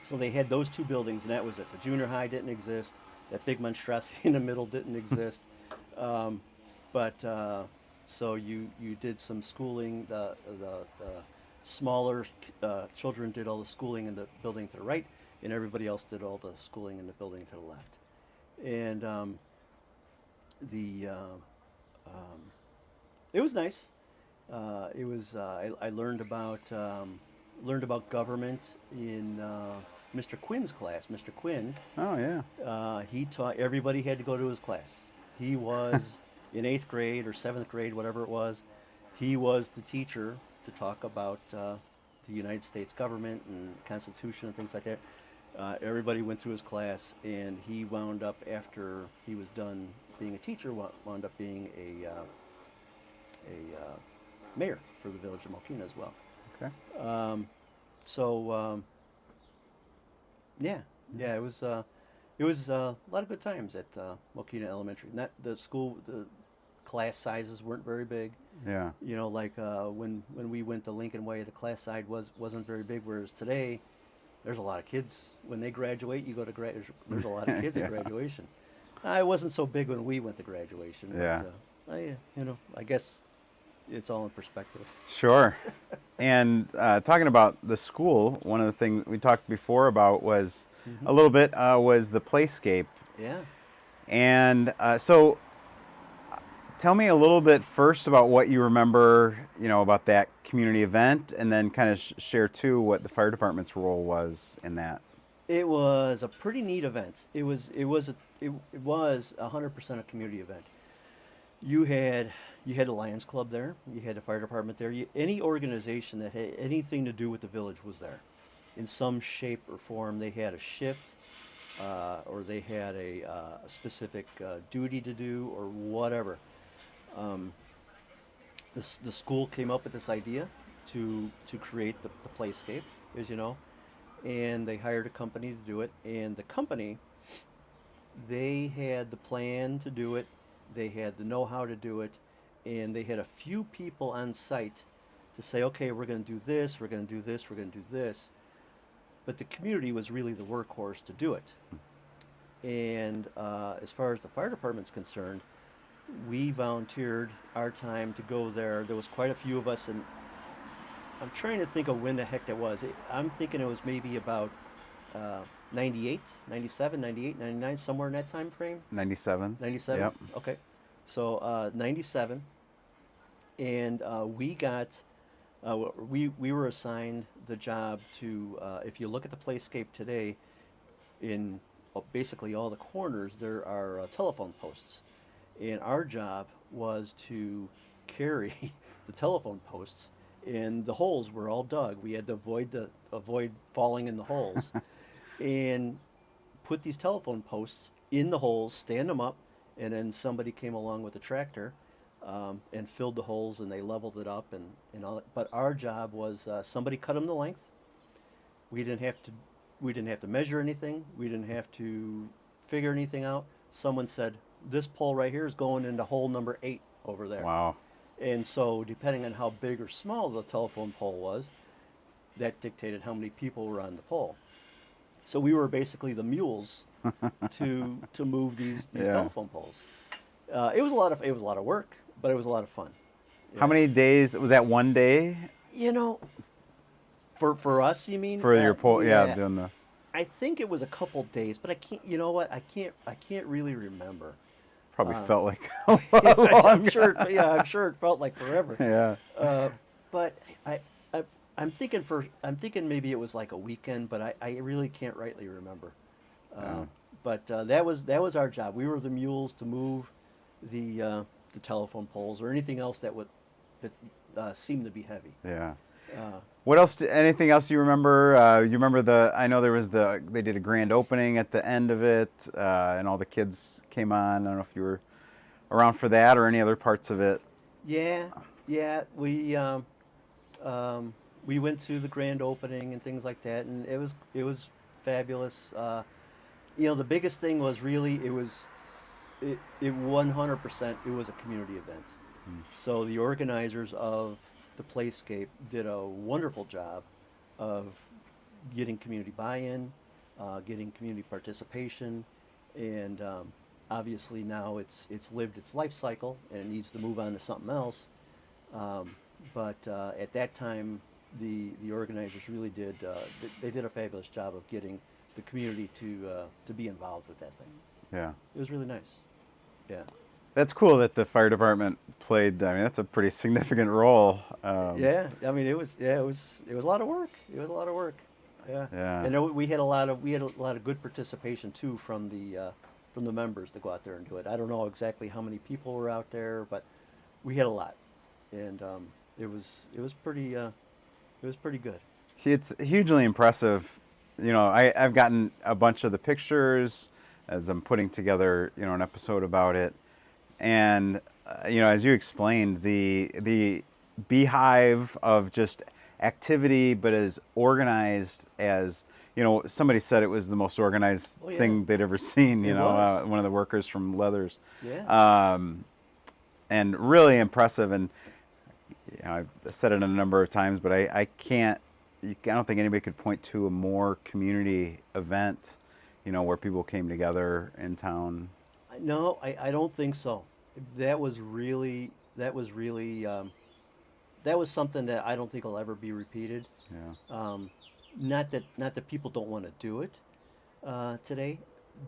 So they had those two buildings, and that was it. The junior high didn't exist. That big monstrosity in the middle didn't exist. So you did some schooling. The smaller children did all the schooling in the building to the right, and everybody else did all the schooling in the building to the left. And it was nice. I learned about government in Mr. Quinn's class. Mr. Quinn, Oh, yeah. he taught everybody had to go to his class. He was in 8th grade or 7th grade, whatever it was. He was the teacher to talk about the United States government and Constitution and things like that. Everybody went through his class, and he wound up, after he was done being a teacher, wound up being a mayor for the village of Mokena as well. Okay. Yeah, it was a lot of good times at Mokena Elementary. Not the class sizes weren't very big. Yeah. Like when we went to Lincoln Way, the class size wasn't very big. Whereas today, there's a lot of kids. When they graduate, you go to there's a lot of kids Yeah. at graduation. It wasn't so big when we went to graduation. Yeah. But, I guess it's all in perspective. Sure. And talking about the school, one of the things we talked before about was a little bit was the playscape. Yeah. And so tell me a little bit first about what you remember, about that community event, and then kind of share too what the fire department's role was in that. It was a pretty neat event. It was 100% a community event. You had the Lions Club there. You had the fire department there. Any organization that had anything to do with the village was there, in some shape or form. They had a shift, or they had a specific duty to do, or whatever. The school came up with this idea to create the playscape, as you know, and they hired a company to do it. And the company, they had the plan to do it, they had the know-how to do it, and they had a few people on site to say, okay, we're going to do this, we're going to do this, we're going to do this. But the community was really the workhorse to do it. And as far as the fire department's concerned, we volunteered our time to go there. There was quite a few of us, and I'm trying to think of when the heck that was. I'm thinking it was maybe about 98, 97, 98, 99, somewhere in that time frame. 97. 97? Yep. Okay. So 97. And we got, we were assigned the job to, if you look at the playscape today, in basically all the corners, there are telephone posts. And our job was to carry the telephone posts, and the holes were all dug. We had to avoid falling in the holes, and put these telephone posts in the holes, stand them up, and then somebody came along with a tractor and filled the holes, and they leveled it up and all that. But our job was somebody cut them to length. We didn't have to measure anything. We didn't have to figure anything out. Someone said, this pole right here is going into hole number 8 over there. Wow. And so depending on how big or small the telephone pole was, that dictated how many people were on the pole. So we were basically the mules to move these Yeah. telephone poles. It was a lot of work, but it was a lot of fun. How many days was that? One day You know, for us, you mean? for your pole? Yeah, doing the. I think it was a couple days, but I can't. You know what? I can't really remember. Probably felt like a lot I'm longer. sure. I'm sure it felt like forever. Yeah. But I'm thinking maybe it was like a weekend, but I really can't rightly remember. But that was our job. We were the mules to move the telephone poles or anything else that seemed to be heavy. Yeah. Uh, What else? Anything else you remember? You remember I know there was they did a grand opening at the end of it, and all the kids came on. I don't know if you were around for that or any other parts of it. Yeah. We went to the grand opening and things like that, and it was fabulous. The biggest thing was really it 100% it was a community event. So the organizers of the playscape did a wonderful job of getting community buy-in, getting community participation, and obviously now it's lived its life cycle and it needs to move on to something else. But at that time, the organizers really did they did a fabulous job of getting the community to be involved with that thing. Yeah. It was really nice. Yeah. That's cool that the fire department played. I mean, that's a pretty significant role. Yeah, I mean it was a lot of work. It was a lot of work. Yeah. Yeah. And we had a lot of good participation too from the members to go out there and do it. I don't know exactly how many people were out there, but we had a lot, and it was pretty good. It's hugely impressive. I've gotten a bunch of the pictures as I'm putting together, an episode about it. And, as you explained, the beehive of just activity, but as organized as, somebody said it was the most organized thing they'd ever seen, It was. one of the workers from Leathers. Yeah. And really impressive. And, I've said it a number of times, but I don't think anybody could point to a more community event, where people came together in town. No, I don't think so. That was something that I don't think will ever be repeated. Yeah. Not that people don't want to do it today,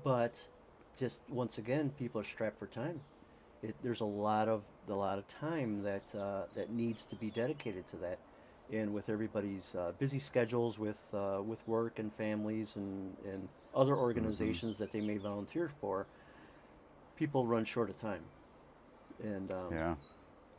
but just once again, people are strapped for time. There's a lot of time that needs to be dedicated to that, and with everybody's busy schedules with work and families and other organizations that they may volunteer for, people run short of time. And yeah.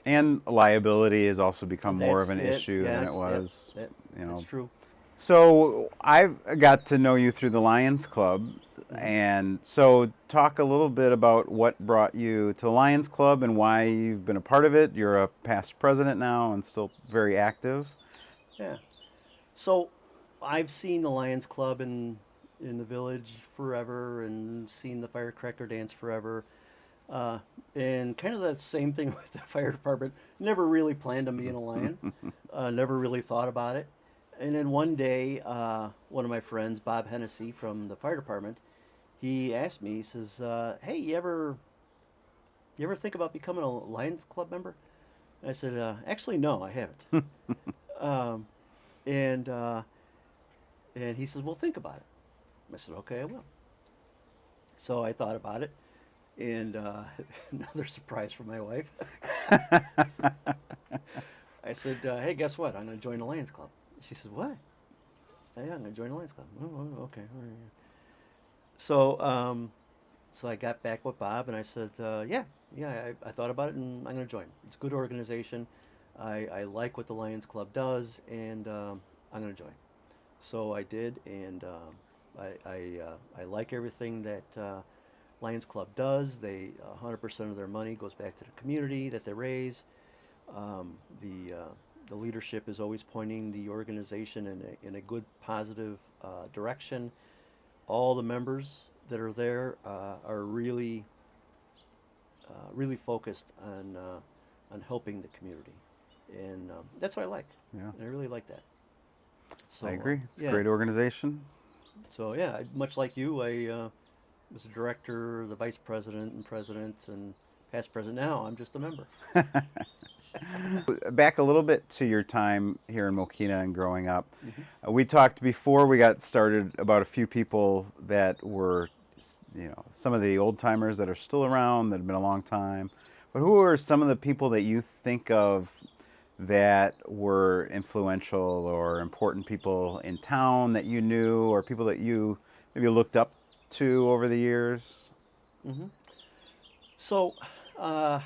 And liability has also become more of an issue than it was. That's true. So I've got to know you through the Lions Club, and so talk a little bit about what brought you to the Lions Club and why you've been a part of it. You're a past president now and still very active. Yeah. So I've seen the Lions Club in the village forever, and seen the firecracker dance forever. Uh, and kind of the same thing with the fire department. Never really planned on being a lion. Never really thought about it. And then one day, one of my friends, Bob Hennessy from the fire department, he asked me. He says, "Hey, you ever think about becoming a Lions Club member?" And I said, "Actually, no, I haven't." um, and and he says, "Well, think about it." I said, "Okay, I will." So I thought about it, and another surprise for my wife. I said, "Hey, guess what? I'm going to join the Lions Club." She said, "What?" "Yeah, I'm going to join the Lions Club." "Oh, okay. All right, yeah." So, so I got back with Bob, and I said, yeah, I thought about it, and I'm going to join. It's a good organization. I like what the Lions Club does, and I'm going to join. So I did, and I like everything that Lions Club does. 100% of their money goes back to the community that they raise. The leadership is always pointing the organization in a good, positive direction. All the members that are there are really focused on helping the community, and that's what I like. Yeah. I really like that. So I agree. It's a yeah. great organization. So yeah, much like you, I was the director, the vice president, and president, and past president. Now I'm just a member. Back a little bit to your time here in Mokena and growing up. Mm-hmm. We talked before we got started about a few people that were, some of the old timers that are still around that have been a long time. But who are some of the people that you think of that were influential or important people in town that you knew, or people that you maybe looked up to over the years? Mm-hmm. So, uh,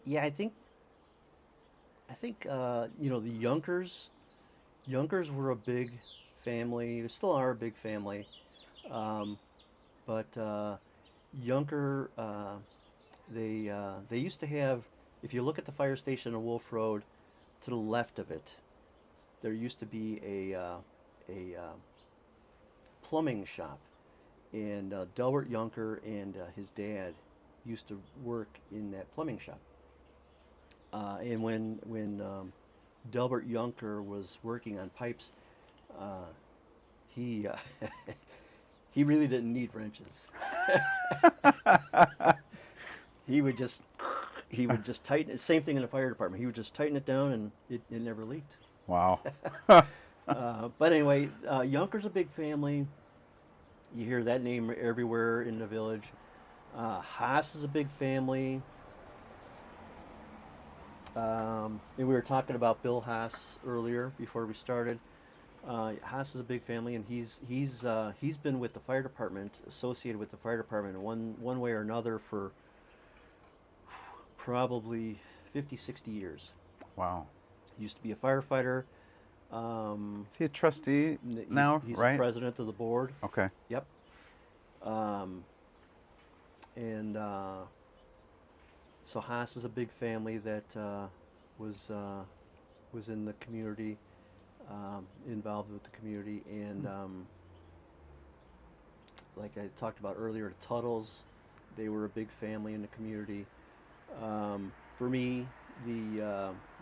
yeah, I think the Youngers were a big family. They still are a big family. Um, but Yunker, they used to have. If you look at the fire station on Wolf Road, to the left of it, there used to be a plumbing shop, and Delbert Yunker and his dad used to work in that plumbing shop. And when Delbert Yunker was working on pipes, uh, he he really didn't need wrenches. he would just he would just tighten it. Same thing in the fire department. He would just tighten it down, and it never leaked. Wow. But anyway, Yunker's a big family. You hear that name everywhere in the village. Haas is a big family. And we were talking about Bill Haas earlier before we started. Haas is a big family, and he's been with the fire department, associated with the fire department in one way or another for probably 50, 60 years. Wow. He used to be a firefighter. Is he a trustee now, He's right? the president of the board. Okay. Yep. And so Haas is a big family that was in the community, involved with the community, and like I talked about earlier, the Tuttles, they were a big family in the community. For me,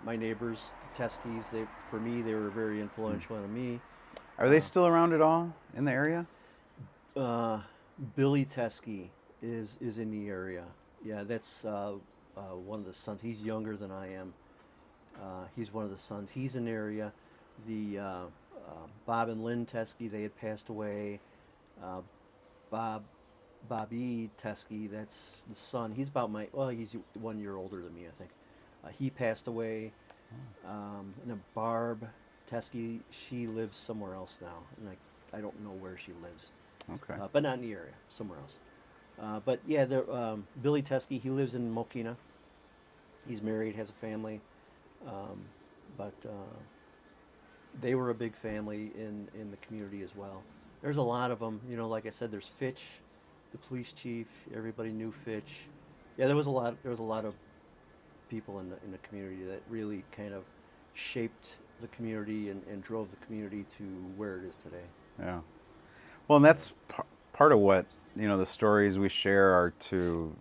my neighbors, the Teskes, they were very influential on me. Are they still around at all in the area? Billy Teskey is in the area. Yeah, that's one of the sons. He's younger than I am. He's one of the sons. He's in the area. The Bob and Lynn Teskey, they had passed away. Bobby Teskey, that's the son. He's he's 1 year older than me, I think. He passed away. And then Barb Teskey, she lives somewhere else now, and I don't know where she lives. Okay. But not in the area, somewhere else. But yeah, Billy Teskey, he lives in Mokena. He's married, has a family. But they were a big family in the community as well. There's a lot of them. Like I said, there's Fitch, the police chief. Everybody knew Fitch. Yeah, there was a lot of people in the community that really kind of shaped the community and drove the community to where it is today. Yeah. Well, and that's part of what, the stories we share are to,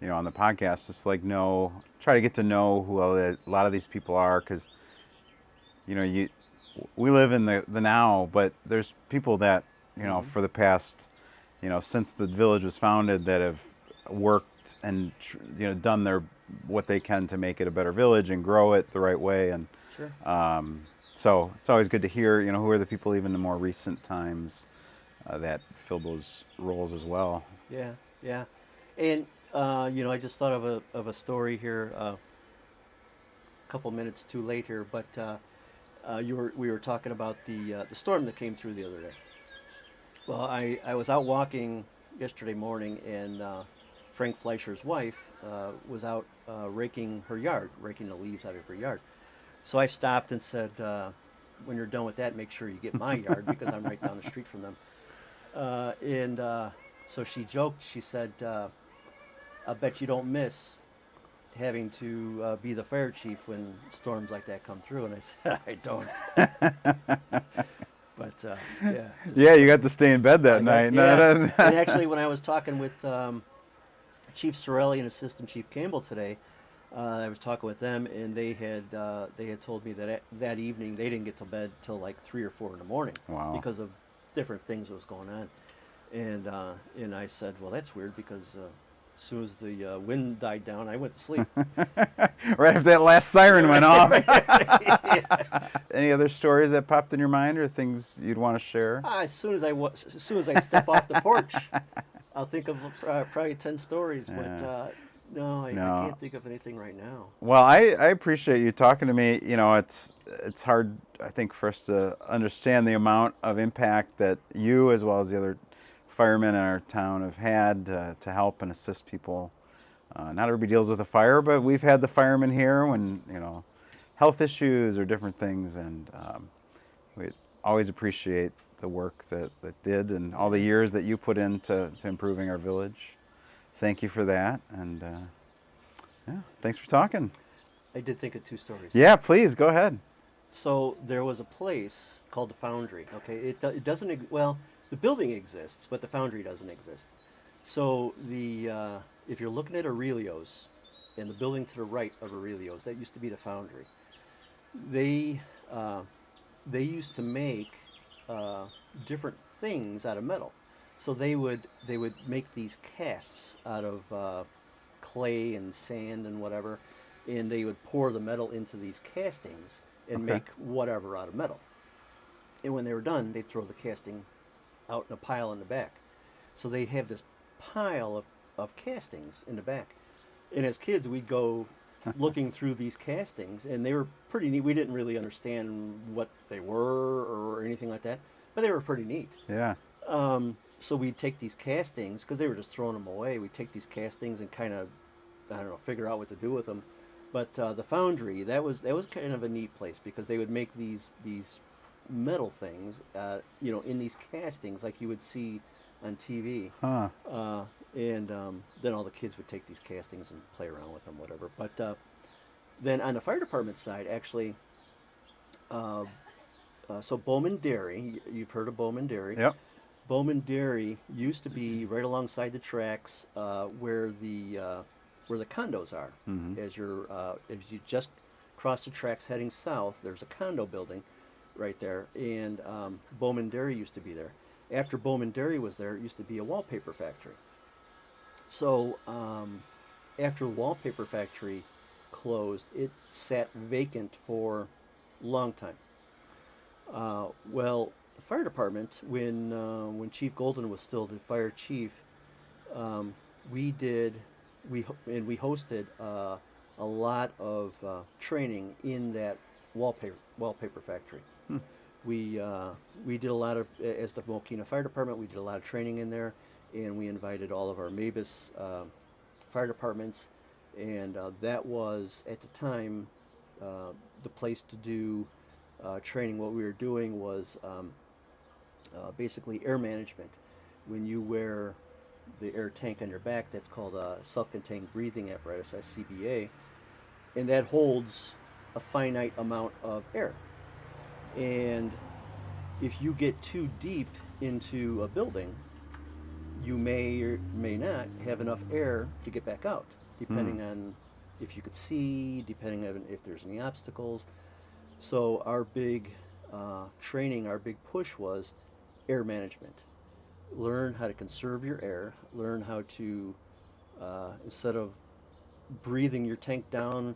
on the podcast, just like try to get to know who a lot of these people are, because, we live in the now, but there's people that, for the past, since the village was founded, that have worked and, done what they can to make it a better village and grow it the right way. And Sure. so it's always good to hear, who are the people even in more recent times that fill those roles as well. Yeah, yeah. And, I just thought of a story here a couple minutes too late here, but we were talking about the storm that came through the other day. Well, I was out walking yesterday morning, and Frank Fleischer's wife was out raking her yard, raking the leaves out of her yard. So I stopped and said, when you're done with that, make sure you get my yard, because I'm right down the street from them. So she joked, she said, I bet you don't miss having to be the fire chief when storms like that come through. And I said, I don't. But yeah. Yeah, you got to stay in bed that night. Yeah. And actually, when I was talking with Chief Sorelli and Assistant Chief Campbell today, I was talking with them, and they had told me that that evening they didn't get to bed till like 3 or 4 in the morning. Wow. Because of different things that was going on. And I said, well, that's weird, because as soon as the wind died down, I went to sleep. Right after that last siren went off. Yeah. Any other stories that popped in your mind, or things you'd want to share? As soon as I step off the porch, I'll think of probably 10 stories. But no, I can't think of anything right now. Well, I appreciate you talking to me. It's hard, I think, for us to understand the amount of impact that you, as well as the other firemen in our town, have had to help and assist people. Not everybody deals with a fire, but we've had the firemen here when, health issues or different things, and we always appreciate the work that did, and all the years that you put into improving our village. Thank you for that, and thanks for talking. I did think of 2 stories. Yeah, please, go ahead. So there was a place called the Foundry. Okay, it doesn't, well, the building exists, but the Foundry doesn't exist. So if you're looking at Aurelio's, and the building to the right of Aurelio's, that used to be the Foundry. They used to make different things out of metal. So they would make these casts out of clay and sand and whatever, and they would pour the metal into these castings and make whatever out of metal. And when they were done, they'd throw the casting out in a pile in the back. So they'd have this pile of castings in the back. And as kids, we'd go looking through these castings, and they were pretty neat. We didn't really understand what they were or anything like that, but they were pretty neat. Yeah. So we'd take these castings, because they were just throwing them away. We'd take these castings and kind of, figure out what to do with them. But the Foundry, that was kind of a neat place, because they would make these metal things, in these castings like you would see on TV. Huh. And then all the kids would take these castings and play around with them, whatever. But then on the fire department side, actually, so Bowman Dairy, you've heard of Bowman Dairy. Yep. Bowman Dairy used to be right alongside the tracks where the condos are. Mm-hmm. As you just cross the tracks heading south, there's a condo building right there, and Bowman Dairy used to be there. After Bowman Dairy was there, it used to be a wallpaper factory. So after the wallpaper factory closed, it sat vacant for a long time. Well, the fire department, when Chief Golden was still the fire chief, we hosted a lot of training in that wallpaper factory. We did a lot of, as the Mokena Fire Department, we did a lot of training in there, and we invited all of our MABUS fire departments, and that was, at the time, the place to do training. What we were doing was basically air management. When you wear the air tank on your back, that's called a self-contained breathing apparatus, SCBA, and that holds a finite amount of air. And if you get too deep into a building, you may or may not have enough air to get back out, depending on if you could see, depending on if there's any obstacles. So our big training, our big push was air management. Learn how to conserve your air. Learn how to, instead of breathing your tank down,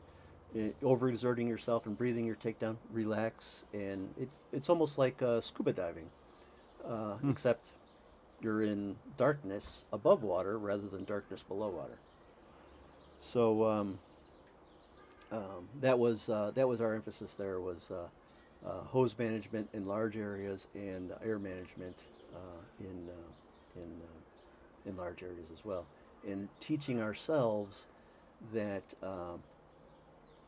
overexerting yourself and breathing your tank down, relax. And it's almost like scuba diving, except you're in darkness above water rather than darkness below water. So that was our emphasis. There was hose management in large areas and air management in large areas as well, and teaching ourselves that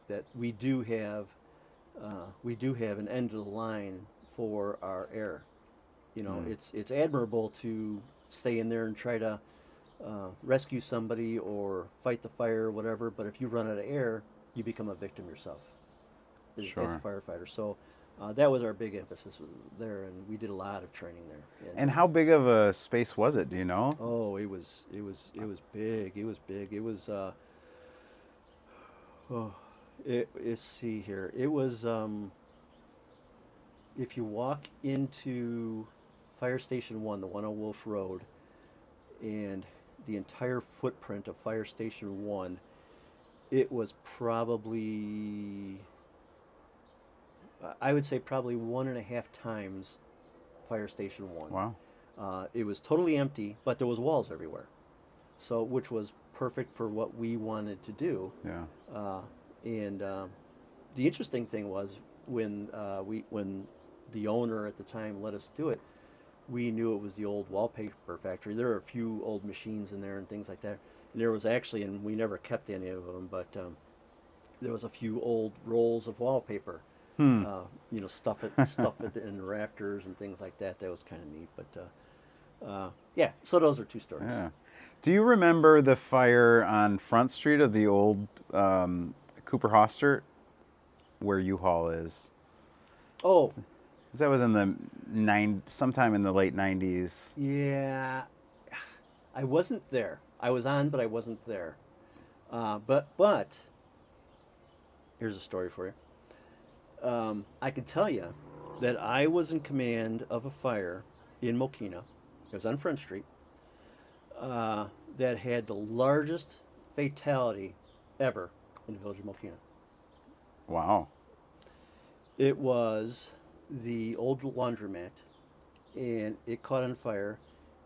that we do have an end of the line for our air. You know, it's admirable to stay in there and try to rescue somebody or fight the fire or whatever, but if you run out of air, you become a victim yourself as a firefighter. So that was our big emphasis there, and we did a lot of training there. And how big of a space was it? Do you know? Oh, it was big. It was big. It was let's see here. It was if you walk into Fire Station 1, the one on Wolf Road, and the entire footprint of Fire Station 1, it was probably, I would say probably 1.5 times Fire Station 1. Wow. It was totally empty, but there was walls everywhere. So, which was perfect for what we wanted to do. Yeah. And the interesting thing was when the owner at the time let us do it, we knew it was the old wallpaper factory. There were a few old machines in there and things like that. And there was actually, and we never kept any of them, but there was a few old rolls of wallpaper. You know, stuff it in the rafters and things like that. That was kind of neat. But yeah, so those are two stories. Yeah. Do you remember the fire on Front Street of the old Cooper Hostert, where U-Haul is? Oh, That was in the sometime in the late 90s. yeah. I wasn't there. I was on, but I wasn't there. But here's a story for you. I can tell you that I was in command of a fire in Mokena. It was on Front Street. That had the largest fatality ever in the village of Mokena. Wow. It was the old laundromat, and it caught on fire,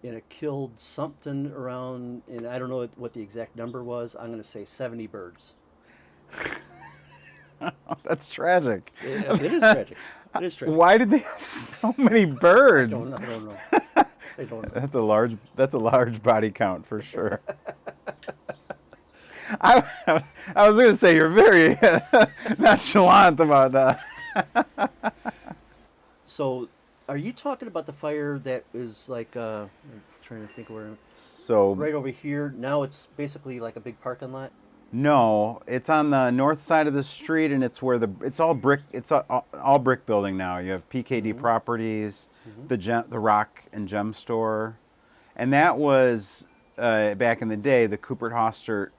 and it killed something around, and I don't know what the exact number was. I'm going to say 70 birds. That's tragic. It is tragic. It is tragic. Why did they have so many birds? I don't know. I don't know. That's a large body count for sure. I was going to say you're very nonchalant about that. So, are you talking about the fire that is like? I'm trying to think where. So Right over here. Now it's basically like a big parking lot. no, it's on the north side of the street, and it's where it's all brick. It's all brick building now. You have PKD Properties, the Rock and Gem Store, and that was back in the day the Cooper Hostert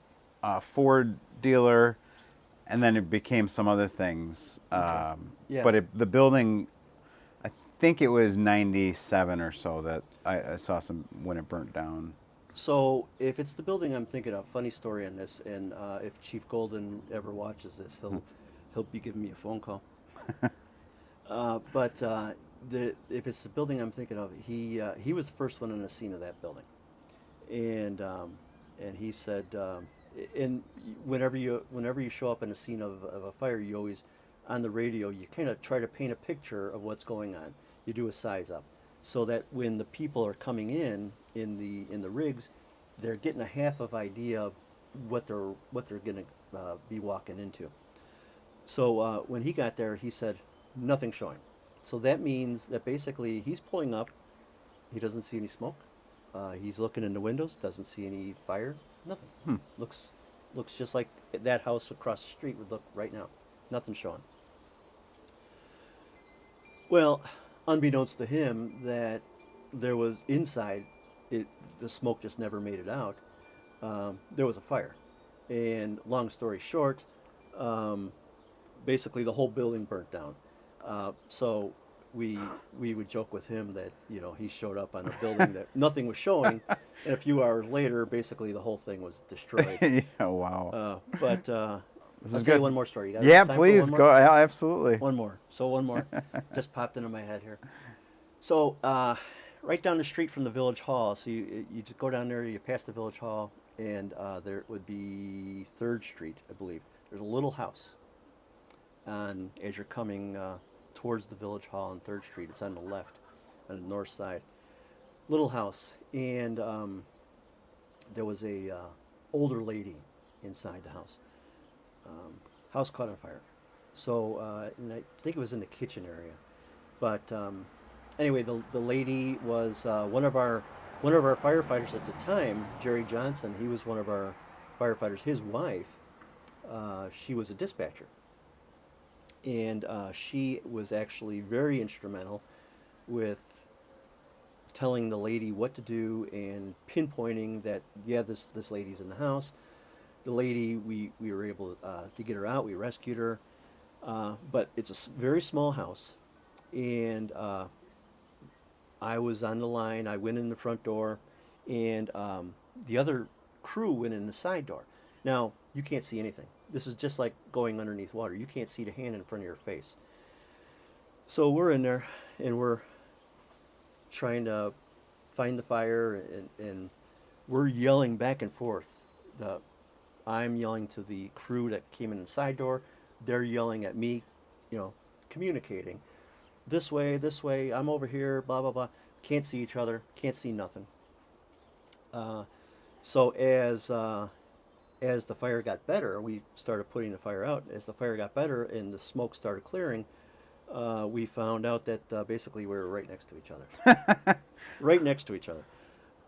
Ford dealer, and then it became some other things. Okay. Yeah. But the building, I think it was 97 or so that I saw some when it burnt down. So if it's the building I'm thinking of, funny story on this, and if Chief Golden ever watches this, he'll be giving me a phone call. But if it's the building I'm thinking of, he was the first one on the scene of that building, and he said, and whenever you show up in a scene of a fire, you always on the radio you kind of try to paint a picture of what's going on. You do a size up, so that when the people are coming in the rigs, they're getting a half of idea of what they're going to be walking into. So when he got there, he said nothing showing. So that means that basically he's pulling up, he doesn't see any smoke. He's looking in the windows, doesn't see any fire, nothing. Looks just like that house across the street would look right now. Nothing showing. Well, unbeknownst to him, that there was inside, the smoke just never made it out. There was a fire, and long story short, basically the whole building burnt down. So we would joke with him that he showed up on a building that nothing was showing, and a few hours later, basically the whole thing was destroyed. Yeah, wow. But This I'll is tell good. you one more story. You got Yeah, time for please one more? go. Yeah, absolutely. One more. So one more. Just popped into my head here. So right down the street from the village hall. So you just go down there. You pass the village hall, and there would be 3rd Street, I believe. There's a little house. And as you're coming towards the village hall on 3rd Street, it's on the left, on the north side. Little house, and there was a older lady inside the house. House caught on fire. So, and I think it was in the kitchen area. But anyway, the lady was one of our firefighters at the time, Jerry Johnson. He was one of our firefighters. His wife, she was a dispatcher. And she was actually very instrumental with telling the lady what to do and pinpointing that, yeah, this lady's in the house. The lady, we were able to get her out. We rescued her. But it's a very small house. And I was on the line. I went in the front door. And the other crew went in the side door. Now, you can't see anything. This is just like going underneath water. You can't see the hand in front of your face. So we're in there, and we're trying to find the fire, and we're yelling back and forth. I'm yelling to the crew that came in the side door. They're yelling at me, communicating. This way, I'm over here, blah, blah, blah. Can't see each other, can't see nothing. So as the fire got better, we started putting the fire out. As the fire got better and the smoke started clearing, we found out that basically we were right next to each other. Right next to each other.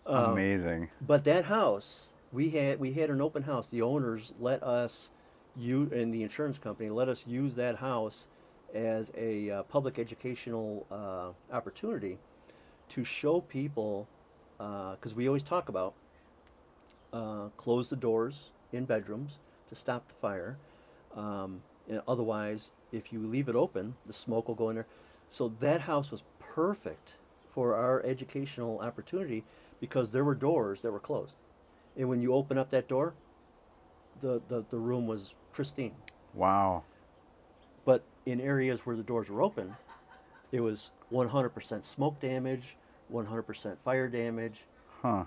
Amazing. But that house, we had an open house. The owners let us, and the insurance company let us use that house as a public educational opportunity to show people, because we always talk about close the doors in bedrooms to stop the fire. And otherwise, if you leave it open, the smoke will go in there. So that house was perfect for our educational opportunity because there were doors that were closed. And when you open up that door, the room was pristine. Wow. But in areas where the doors were open, it was 100% smoke damage, 100% fire damage,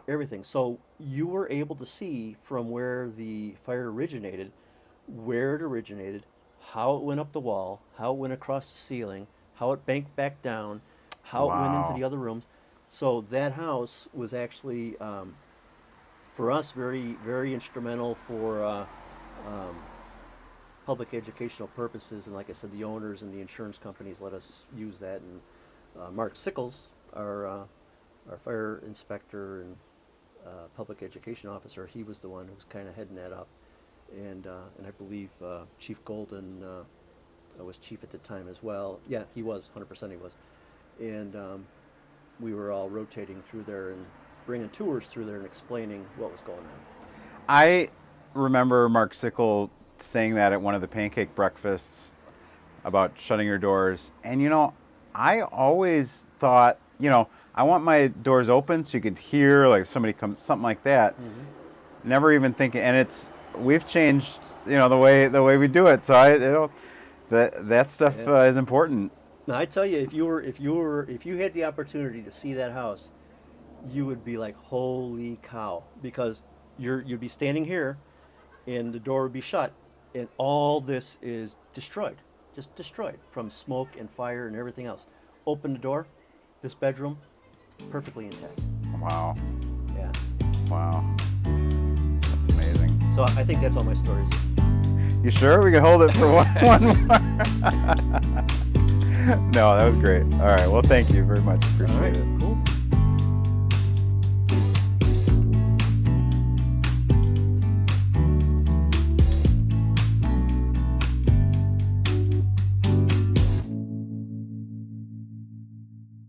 everything. So you were able to see from where the fire originated, where it originated, how it went up the wall, how it went across the ceiling, how it banked back down, how it went into the other rooms. So that house was actually, for us, very, very instrumental for public educational purposes. And like I said, the owners and the insurance companies let us use that. And Mark Sickles, our fire inspector and public education officer, he was the one who was kind of heading that up. And I believe Chief Golden was chief at the time as well. Yeah, he was, 100% he was. And we were all rotating through there and bringing tours through there and explaining what was going on. I remember Mark Sickle saying that at one of the pancake breakfasts about shutting your doors. And, I always thought, I want my doors open so you could hear like somebody comes, something like that. Mm-hmm. Never even thinking, and we've changed, the way we do it. So that stuff is important. Now I tell you, if you had the opportunity to see that house, you would be like, holy cow, because you'd be standing here, and the door would be shut, and all this is destroyed, just destroyed from smoke and fire and everything else. Open the door, this bedroom, perfectly intact. Wow. Yeah. Wow. That's amazing. So I think that's all my stories. You sure? We can hold it for one more. No, that was great. All right. Well, thank you very much. Appreciate it.